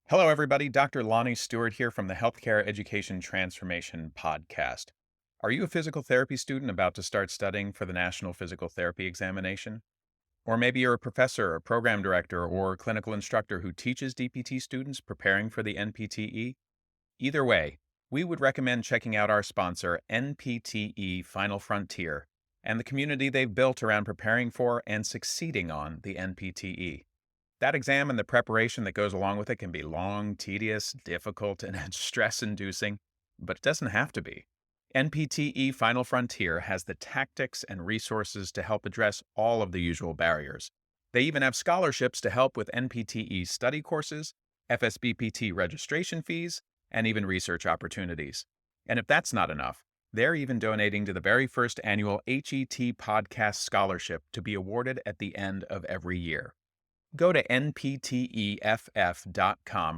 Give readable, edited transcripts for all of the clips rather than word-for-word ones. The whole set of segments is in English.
Hello, everybody. Dr. Lonnie Stewart here from the Healthcare Education Transformation podcast. Are you a physical therapy student about to start studying for the National Physical Therapy Examination? Or maybe you're a professor, a program director, or clinical instructor who teaches DPT students preparing for the NPTE? Either way, we would recommend checking out our sponsor, NPTE Final Frontier, and the community they've built around preparing for and succeeding on the NPTE. That exam and the preparation that goes along with it can be long, tedious, difficult, and stress inducing, but it doesn't have to be. NPTE Final Frontier has the tactics and resources to help address all of the usual barriers. They even have scholarships to help with NPTE study courses, FSBPT registration fees, and even research opportunities. And if that's not enough, they're even donating to the very first annual HET Podcast Scholarship to be awarded at the end of every year. Go to npteff.com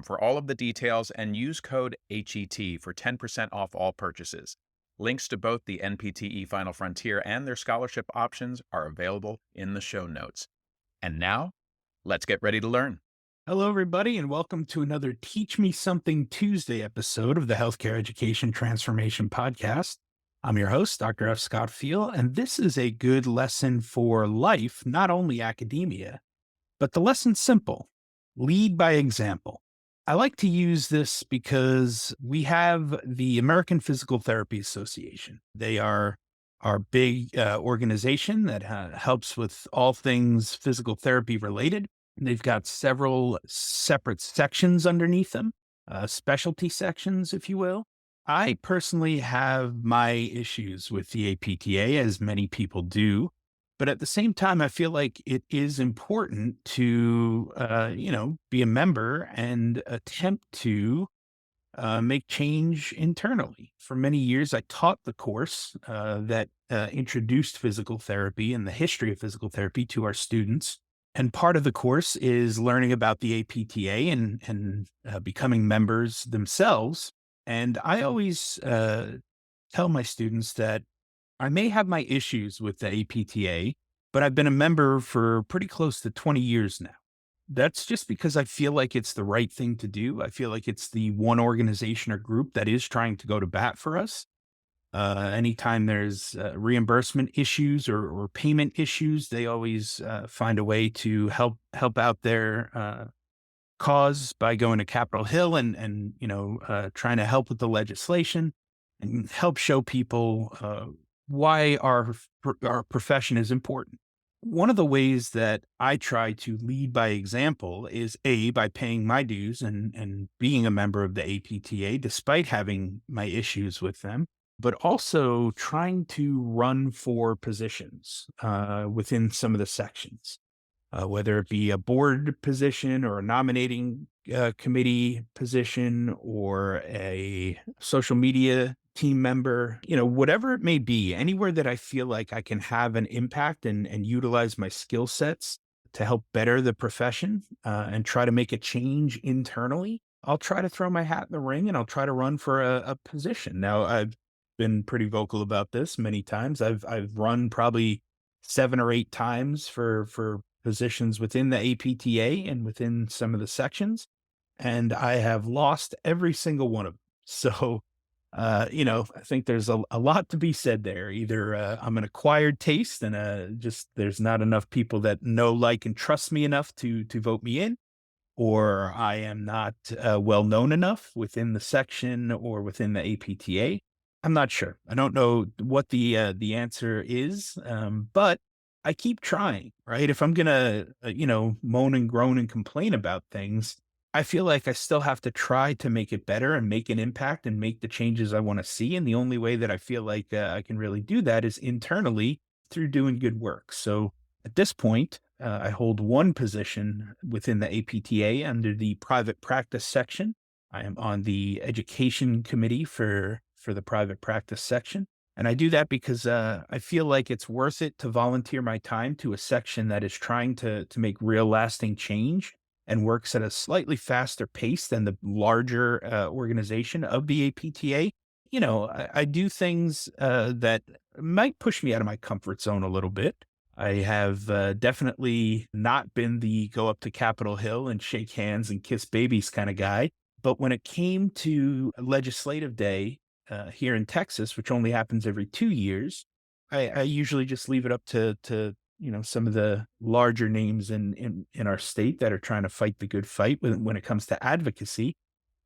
for all of the details and use code HET for 10% off all purchases. Links to both the NPTE Final Frontier and their scholarship options are available in the show notes. And now, let's get ready to learn. Hello, everybody, and welcome to another Teach Me Something Tuesday episode of the Healthcare Education Transformation Podcast. I'm your host, Dr. F. Scott Feil, and this is a good lesson for life, not only academia, but the lesson's simple: lead by example. I like to use this because we have the American Physical Therapy Association. They are our big organization that helps with all things physical therapy related. They've got several separate sections underneath them, specialty sections, if you will. I personally have my issues with the APTA, as many people do. But at the same time, I feel like it is important to, be a member and attempt to make change internally. For many years, I taught the course that introduced physical therapy and the history of physical therapy to our students. And part of the course is learning about the APTA and becoming members themselves. And I always tell my students that I may have my issues with the APTA, but I've been a member for pretty close to 20 years now. That's just because I feel like it's the right thing to do. I feel like it's the one organization or group that is trying to go to bat for us. Anytime there's reimbursement issues or payment issues, they always find a way to help out their cause by going to Capitol Hill and trying to help with the legislation and help show people why our profession is important. One of the ways that I try to lead by example is by paying my dues and being a member of the APTA, despite having my issues with them, but also trying to run for positions within some of the sections, whether it be a board position or a nominating committee position or a social media team member, whatever it may be, anywhere that I feel like I can have an impact and utilize my skill sets to help better the profession and try to make a change internally. I'll try to throw my hat in the ring and I'll try to run for a position. Now, I've been pretty vocal about this many times. I've run probably 7 or 8 times for positions within the APTA and within some of the sections, and I have lost every single one of them. So, I think there's a lot to be said there. Either I'm an acquired taste and just there's not enough people that know, like, and trust me enough to vote me in, or I am not well known enough within the section or within the APTA. I'm not sure. I don't know what the answer is, but I keep trying. Right? If I'm gonna moan and groan and complain about things, I feel like I still have to try to make it better and make an impact and make the changes I want to see. And the only way that I feel like I can really do that is internally through doing good work. So at this point, I hold one position within the APTA under the private practice section. I am on the education committee for the private practice section. And I do that because I feel like it's worth it to volunteer my time to a section that is trying to make real lasting change and works at a slightly faster pace than the larger organization of the APTA. I do things that might push me out of my comfort zone a little bit. I have definitely not been the go up to Capitol Hill and shake hands and kiss babies kind of guy. But when it came to legislative day here in Texas, which only happens every 2 years, I usually just leave it up to some of the larger names in our state that are trying to fight the good fight when it comes to advocacy.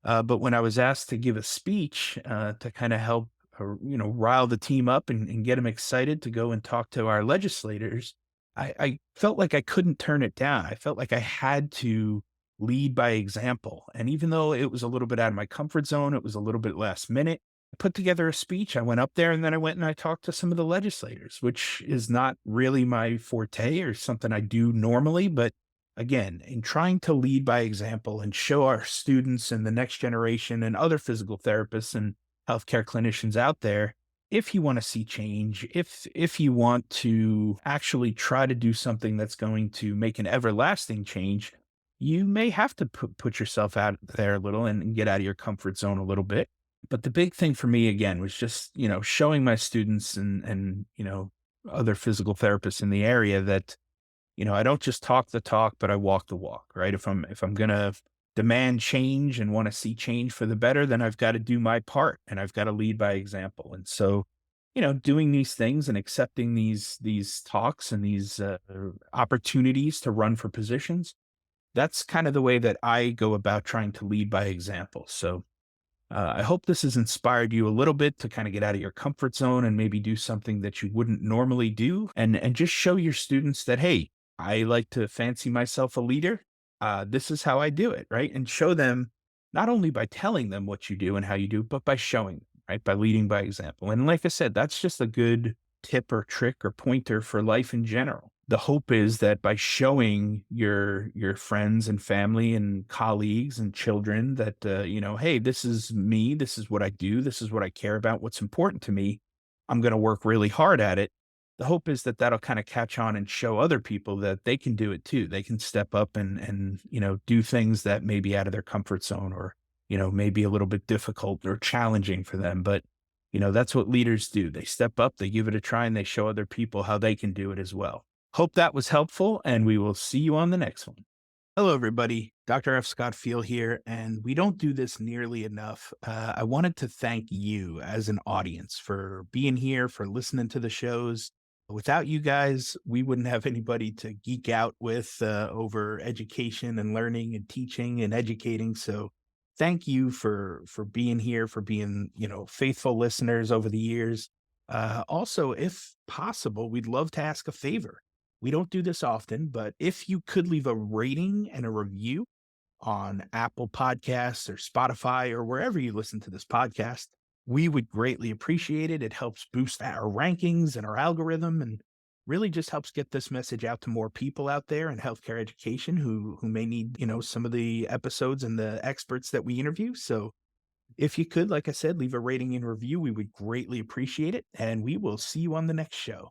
But when I was asked to give a speech to kind of help, rile the team up and get them excited to go and talk to our legislators, I felt like I couldn't turn it down. I felt like I had to lead by example. And even though it was a little bit out of my comfort zone, it was a little bit last minute. I put together a speech. I went up there and then I went and I talked to some of the legislators, which is not really my forte or something I do normally, but again, in trying to lead by example and show our students and the next generation and other physical therapists and healthcare clinicians out there, if you want to see change, if you want to actually try to do something that's going to make an everlasting change, you may have to put yourself out there a little and get out of your comfort zone a little bit. But the big thing for me again was just, showing my students and other physical therapists in the area that I don't just talk the talk, but I walk the walk, right? If I'm gonna demand change and want to see change for the better, then I've got to do my part and I've got to lead by example. And so, doing these things and accepting these talks and these opportunities to run for positions, that's kind of the way that I go about trying to lead by example. So I hope this has inspired you a little bit to kind of get out of your comfort zone and maybe do something that you wouldn't normally do, and just show your students that, hey, I like to fancy myself a leader. This is how I do it, right? And show them not only by telling them what you do and how you do, but by showing them, right? By leading by example. And like I said, that's just a good tip or trick or pointer for life in general. The hope is that by showing your friends and family and colleagues and children that hey, this is me, this is what I do, this is what I care about, what's important to me. I'm going to work really hard at it. The hope is that that'll kind of catch on and show other people that they can do it too. They can step up and do things that may be out of their comfort zone or maybe a little bit difficult or challenging for them, but that's what leaders do. They step up, they give it a try, and they show other people how they can do it as well. Hope that was helpful, and we will see you on the next one. Hello, everybody. Dr. F. Scott Feil here, and we don't do this nearly enough. I wanted to thank you as an audience for being here, for listening to the shows. Without you guys, we wouldn't have anybody to geek out with over education and learning and teaching and educating. So thank you for being here, for being, faithful listeners over the years. Also, if possible, we'd love to ask a favor. We don't do this often, but if you could leave a rating and a review on Apple Podcasts or Spotify or wherever you listen to this podcast, we would greatly appreciate it. It helps boost our rankings and our algorithm and really just helps get this message out to more people out there in healthcare education who may need, some of the episodes and the experts that we interview. So if you could, like I said, leave a rating and review, we would greatly appreciate it. And we will see you on the next show.